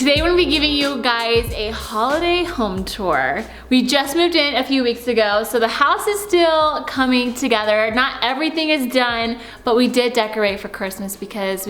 Today we're gonna be giving you guys a holiday home tour. We just moved in a few weeks ago, so the house is still coming together. Not everything is done, but we did decorate for Christmas because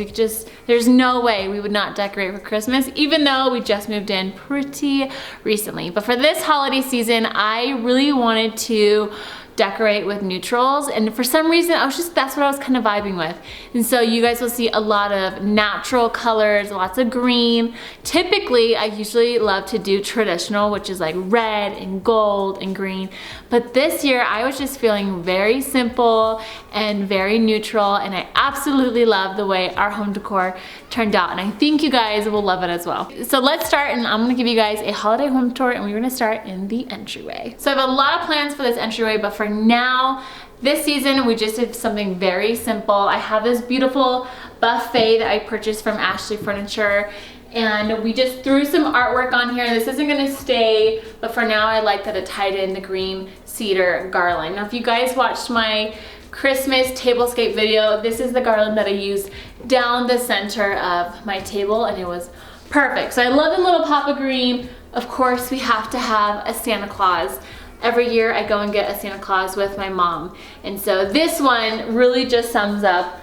there's no way we would not decorate for Christmas, even though we just moved in pretty recently. But for this holiday season, I really wanted to decorate with neutrals, and for some reason that's what I was kind of vibing with. And so you guys will see a lot of natural colors, lots of green. Typically I usually love to do traditional, which is like red and gold and green, but this year I was just feeling very simple and very neutral, and I absolutely love the way our home decor turned out, and I think you guys will love it as well. So let's start, and I'm gonna give you guys a holiday home tour, and we're gonna start in the entryway. So I have a lot of plans for this entryway, but for now, this season, we just did something very simple. I have this beautiful buffet that I purchased from Ashley Furniture, and we just threw some artwork on here. This isn't gonna stay, but for now I like that it tied in the green cedar garland. Now if you guys watched my Christmas tablescape video, this is the garland that I used down the center of my table, and it was perfect. So I love the little pop of green. Of course, we have to have a Santa Claus. Every year I go and get a Santa Claus with my mom. And so this one really just sums up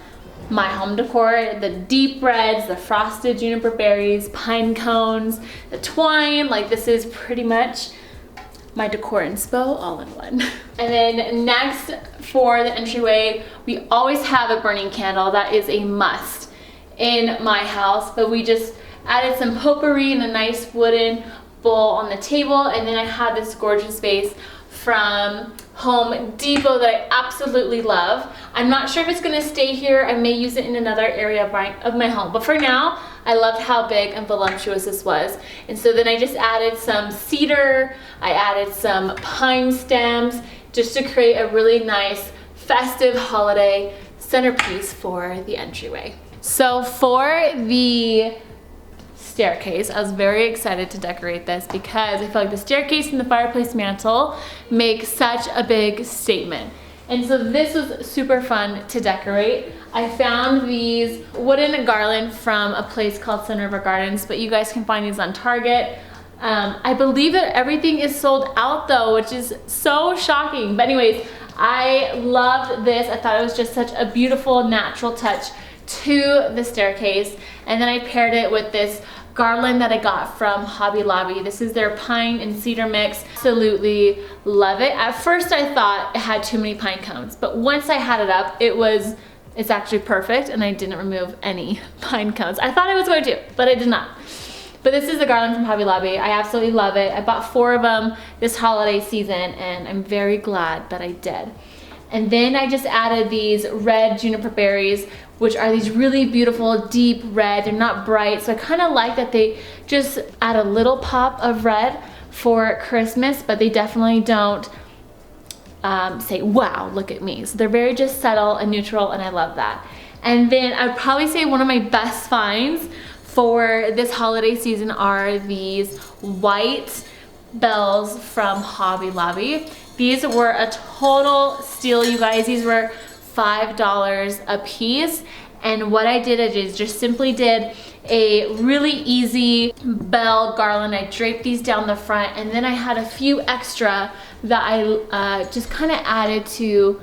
my home decor. The deep reds, the frosted juniper berries, pine cones, the twine. Like, this is pretty much my decor inspo all in one. And then next for the entryway, we always have a burning candle. That is a must in my house, but we just added some potpourri in a nice wooden bowl on the table, and then I had this gorgeous vase from Home Depot that I absolutely love. I'm not sure if it's gonna stay here. I may use it in another area of my home, but for now I loved how big and voluptuous this was. And so then I just added some cedar, I added some pine stems, just to create a really nice festive holiday centerpiece for the entryway. So for the staircase, I was very excited to decorate this because I feel like the staircase and the fireplace mantle make such a big statement. And so this was super fun to decorate. I found these wooden garland from a place called Sun River Gardens, but you guys can find these on Target. I believe that everything is sold out though, which is so shocking. But anyways, I loved this. I thought it was just such a beautiful natural touch to the staircase. And then I paired it with this garland that I got from Hobby Lobby. This is their pine and cedar mix. Absolutely love it. At first I thought it had too many pine cones, but once I had it up, it's actually perfect, and I didn't remove any pine cones. I thought I was going to, but I did not. But this is the garland from Hobby Lobby. I absolutely love it. I bought 4 of them this holiday season, and I'm very glad that I did. And then I just added these red juniper berries, which are these really beautiful deep red. They're not bright, so I kind of like that they just add a little pop of red for Christmas, but they definitely don't say, wow, look at me. So they're very just subtle and neutral, and I love that. And then I'd probably say one of my best finds for this holiday season are these white bells from Hobby Lobby. These were a total steal, you guys. These were $5 a piece, and what I did is just simply did a really easy bell garland. I draped these down the front, and then I had a few extra that I just kind of added to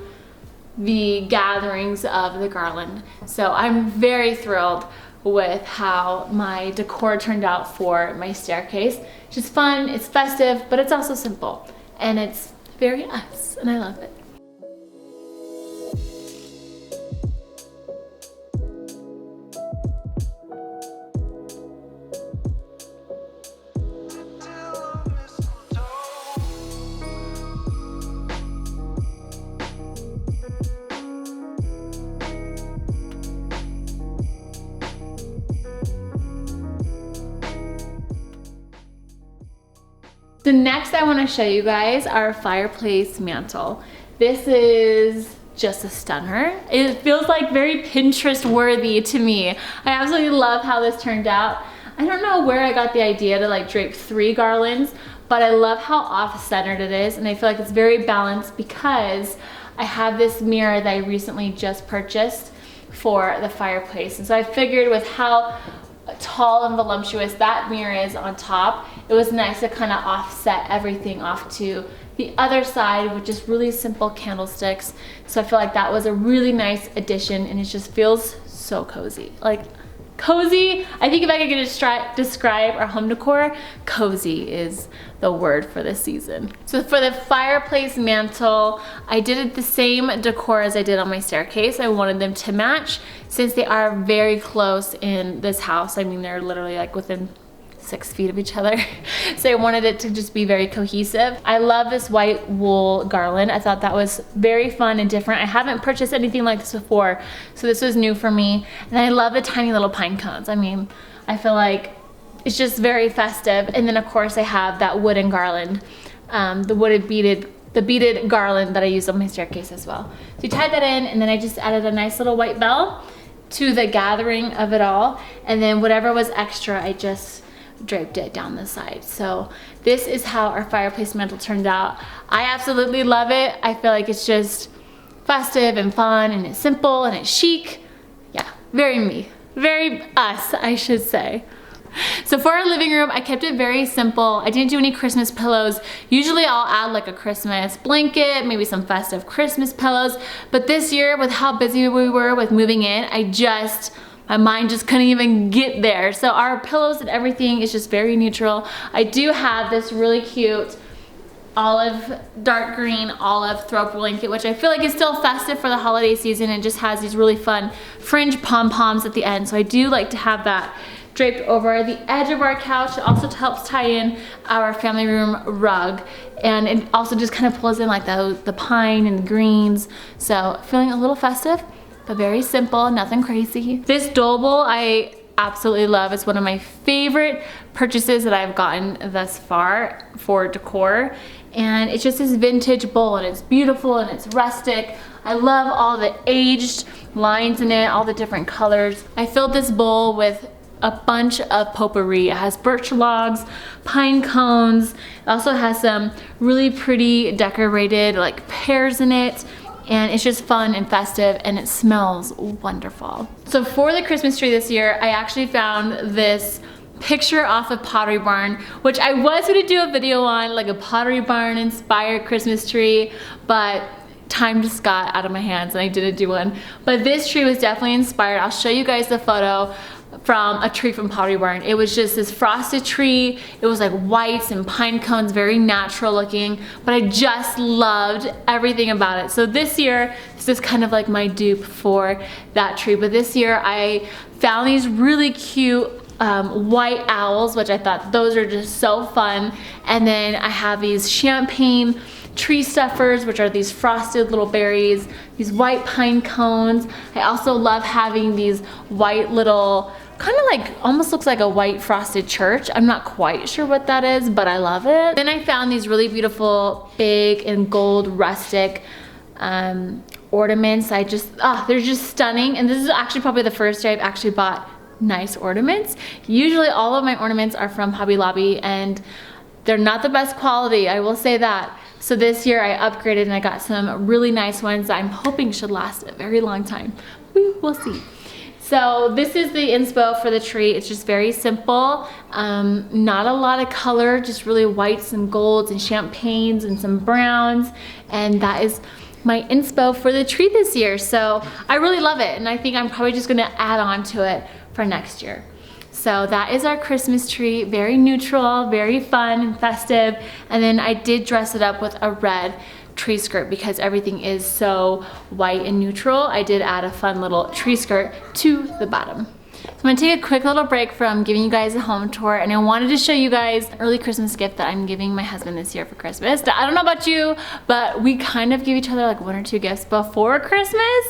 the gatherings of the garland. So I'm very thrilled with how my decor turned out for my staircase. It's just fun, it's festive, but it's also simple, and it's very us, and I love it. So next I want to show you guys our fireplace mantle. This is just a stunner. It feels like very Pinterest worthy to me. I absolutely love how this turned out. I don't know where I got the idea to like drape 3 garlands, but I love how off-centered it is, and I feel like it's very balanced because I have this mirror that I recently just purchased for the fireplace. And so I figured with how tall and voluptuous that mirror is on top, it was nice to kind of offset everything off to the other side with just really simple candlesticks. So I feel like that was a really nice addition, and it just feels so cozy. Like, cozy, I think if I could describe our home decor, cozy is the word for this season. So for the fireplace mantle, I did it the same decor as I did on my staircase. I wanted them to match since they are very close in this house. I mean, they're literally like within 6 feet of each other. So I wanted it to just be very cohesive. I love this white wool garland. I thought that was very fun and different. I haven't purchased anything like this before, so this was new for me. And I love the tiny little pine cones. I mean, I feel like it's just very festive. And then of course I have that wooden garland, the beaded garland that I use on my staircase as well. So you tied that in, and then I just added a nice little white bell to the gathering of it all. And then whatever was extra, I just draped it down the side. So this is how our fireplace mantle turned out. I absolutely love it. I feel like it's just festive and fun, and it's simple and it's chic. Yeah, very me, very us, I should say. So for our living room, I kept it very simple. I didn't do any Christmas pillows. Usually I'll add like a Christmas blanket, maybe some festive Christmas pillows, but this year with how busy we were with moving in, my mind just couldn't even get there. So our pillows and everything is just very neutral. I do have this really cute dark green olive throw blanket, which I feel like is still festive for the holiday season, and just has these really fun fringe pom-poms at the end. So I do like to have that draped over the edge of our couch. It also helps tie in our family room rug, and it also just kind of pulls in like the pine and the greens. So feeling a little festive, but very simple, nothing crazy. This dole bowl I absolutely love. It's one of my favorite purchases that I've gotten thus far for decor. And it's just this vintage bowl, and it's beautiful and it's rustic. I love all the aged lines in it, all the different colors. I filled this bowl with a bunch of potpourri. It has birch logs, pine cones. It also has some really pretty decorated like pears in it. And it's just fun and festive, and it smells wonderful. So for the Christmas tree this year, I actually found this picture off of Pottery Barn, which I was gonna do a video on, like a Pottery Barn inspired Christmas tree, but time just got out of my hands and I didn't do one. But this tree was definitely inspired. I'll show you guys the photo from a tree from Pottery Barn. It was just this frosted tree. It was like whites and pine cones, very natural looking, but I just loved everything about it. So this year, this is kind of like my dupe for that tree. But this year I found these really cute white owls, which I thought those are just so fun. And then I have these champagne tree stuffers, which are these frosted little berries, these white pine cones. I also love having these white little, kind of like, almost looks like a white frosted church. I'm not quite sure what that is, but I love it. Then I found these really beautiful big and gold rustic ornaments. They're just stunning. And this is actually probably the first year I've actually bought nice ornaments. Usually all of my ornaments are from Hobby Lobby, and they're not the best quality, I will say that. So this year I upgraded and I got some really nice ones that I'm hoping should last a very long time. We'll see. So this is the inspo for the tree. It's just very simple, not a lot of color, just really whites and golds and champagnes and some browns. And that is my inspo for the tree this year. So I really love it, and I think I'm probably just gonna add on to it for next year. So that is our Christmas tree, very neutral, very fun and festive. And then I did dress it up with a red tree skirt because everything is so white and neutral. I did add a fun little tree skirt to the bottom. So I'm gonna take a quick little break from giving you guys a home tour, and I wanted to show you guys an early Christmas gift that I'm giving my husband this year for Christmas. I don't know about you, but we kind of give each other like 1 or 2 gifts before Christmas.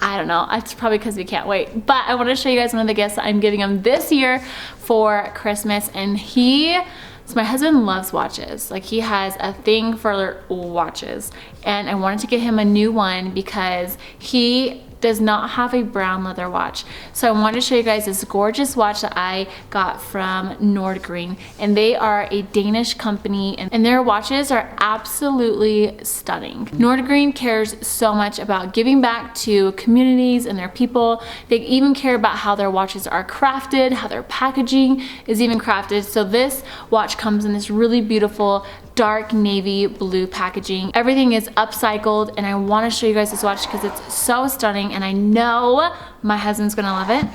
I don't know, it's probably because we can't wait. But I want to show you guys one of the gifts that I'm giving him this year for Christmas, and so my husband loves watches. Like, he has a thing for watches, and I wanted to get him a new one because he does not have a brown leather watch. So I wanted to show you guys this gorgeous watch that I got from Nordgreen, and they are a Danish company, and their watches are absolutely stunning. Nordgreen cares so much about giving back to communities and their people. They even care about how their watches are crafted, how their packaging is even crafted. So this watch comes in this really beautiful dark navy blue packaging. Everything is upcycled, and I want to show you guys this watch because it's so stunning, and I know my husband's gonna love it.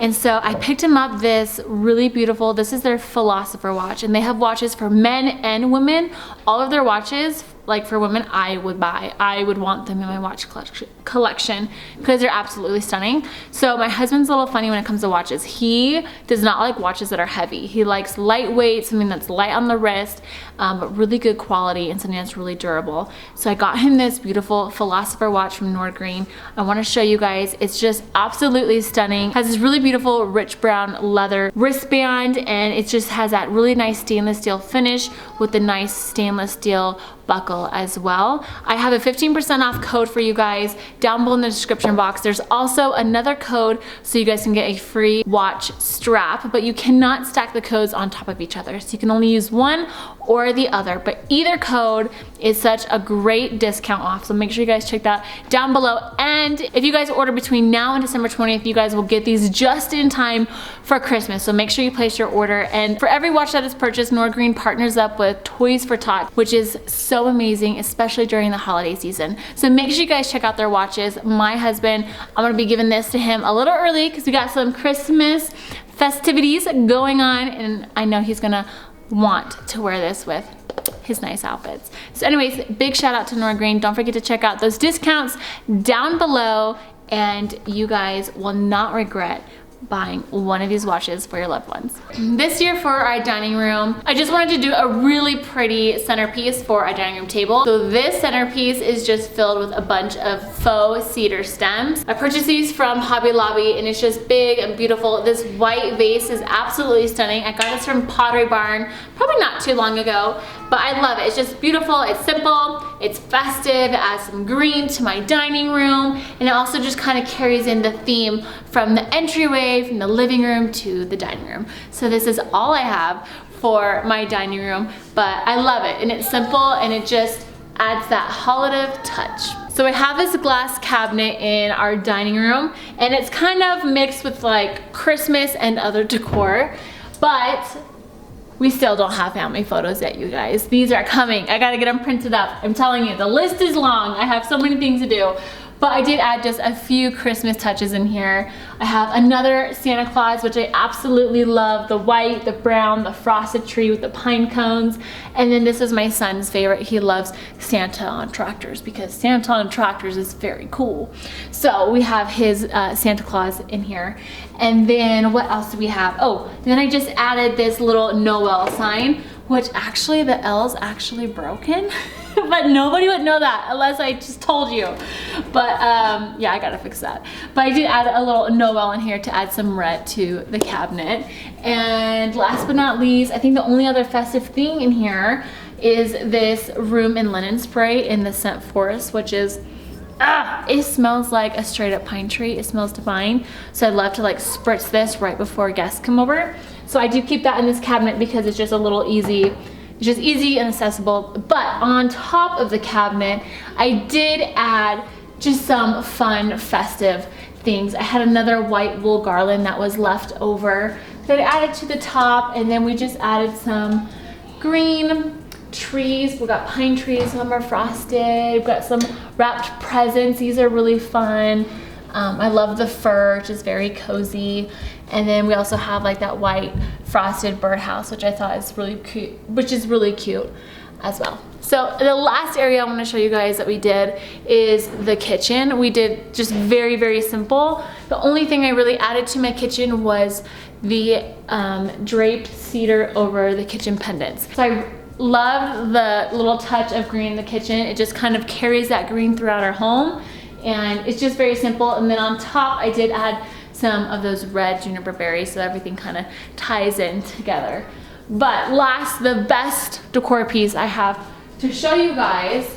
And so I picked him up this really beautiful, this is their Philosopher watch, and they have watches for men and women. All of their watches, like for women, I would buy. I would want them in my watch collection because they're absolutely stunning. So my husband's a little funny when it comes to watches. He does not like watches that are heavy. He likes lightweight, something that's light on the wrist, but really good quality and something that's really durable. So I got him this beautiful Philosopher watch from Nordgreen. I want to show you guys. It's just absolutely stunning. Has this really beautiful rich brown leather wristband, and it just has that really nice stainless steel finish with the nice stainless steel buckle as well. I have a 15% off code for you guys down below in the description box. There's also another code so you guys can get a free watch strap, but you cannot stack the codes on top of each other. So you can only use one or the other, but either code is such a great discount off. So make sure you guys check that down below. And if you guys order between now and December 20th, you guys will get these just in time for Christmas. So make sure you place your order. And for every watch that is purchased, Nordgreen partners up with Toys for Tots, which is so amazing, especially during the holiday season. So make sure you guys check out their watches. My husband, I'm gonna be giving this to him a little early because we got some Christmas festivities going on, and I know he's gonna want to wear this with his nice outfits. So anyways, big shout out to Nordgreen. Don't forget to check out those discounts down below, and you guys will not regret buying one of these watches for your loved ones. This year for our dining room, I just wanted to do a really pretty centerpiece for our dining room table. So this centerpiece is just filled with a bunch of faux cedar stems. I purchased these from Hobby Lobby, and it's just big and beautiful. This white vase is absolutely stunning. I got this from Pottery Barn probably not too long ago, but I love it. It's just beautiful, it's simple, it's festive, it adds some green to my dining room, and it also just kind of carries in the theme from the entryway, from the living room to the dining room. So this is all I have for my dining room, but I love it, and it's simple, and it just adds that holiday touch. So I have this glass cabinet in our dining room, and it's kind of mixed with like Christmas and other decor, but we still don't have family photos yet, you guys. These are coming. I gotta get them printed up. I'm telling you, the list is long. I have so many things to do. But I did add just a few Christmas touches in here. I have another Santa Claus, which I absolutely love. The white, the brown, the frosted tree with the pine cones. And then this is my son's favorite. He loves Santa on tractors because Santa on tractors is very cool. So we have his Santa Claus in here. And then what else do we have? Oh, and then I just added this little Noel sign, which actually the L is actually broken. But nobody would know that unless I just told you. But yeah, I gotta fix that. But I did add a little Noel in here to add some red to the cabinet. And last but not least, I think the only other festive thing in here is this room and linen spray in the scent Forest, which is, it smells like a straight up pine tree. It smells divine. So I'd love to like spritz this right before guests come over. So I do keep that in this cabinet because it's just a little easy. It's just easy and accessible. But on top of the cabinet, I did add just some fun festive things. I had another white wool garland that was left over that I added to the top, and then we just added some green trees. We've got pine trees, some are frosted. We've got some wrapped presents. These are really fun. I love the fur, which is very cozy. And then we also have like that white frosted birdhouse, which I thought is really cute, which is really cute as well. So the last area I want to show you guys that we did is the kitchen. We did just very, very simple. The only thing I really added to my kitchen was the draped cedar over the kitchen pendants. So I love the little touch of green in the kitchen. It just kind of carries that green throughout our home, and it's just very simple. And then on top, I did add some of those red juniper berries so everything kind of ties in together. But last, the best decor piece I have to show you guys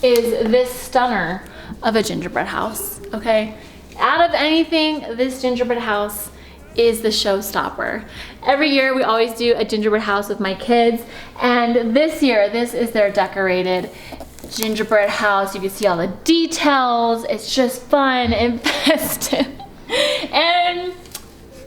is this stunner of a gingerbread house, okay? Out of anything, this gingerbread house is the showstopper. Every year we always do a gingerbread house with my kids, and this year this is their decorated gingerbread house. You can see all the details. It's just fun and festive. And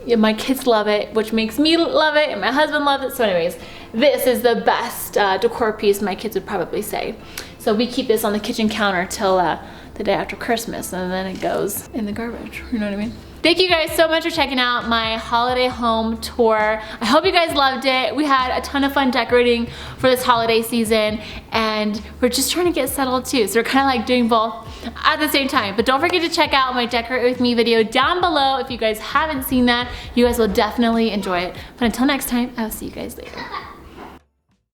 yeah, my kids love it, which makes me love it, and my husband loves it. So anyways, this is the best decor piece, my kids would probably say. So we keep this on the kitchen counter till the day after Christmas, and then it goes in the garbage, you know what I mean? Thank you guys so much for checking out my holiday home tour. I hope you guys loved it. We had a ton of fun decorating for this holiday season, and we're just trying to get settled too. So we're kind of like doing both at the same time. But don't forget to check out my Decorate With Me video down below. If you guys haven't seen that, you guys will definitely enjoy it. But until next time, I'll see you guys later.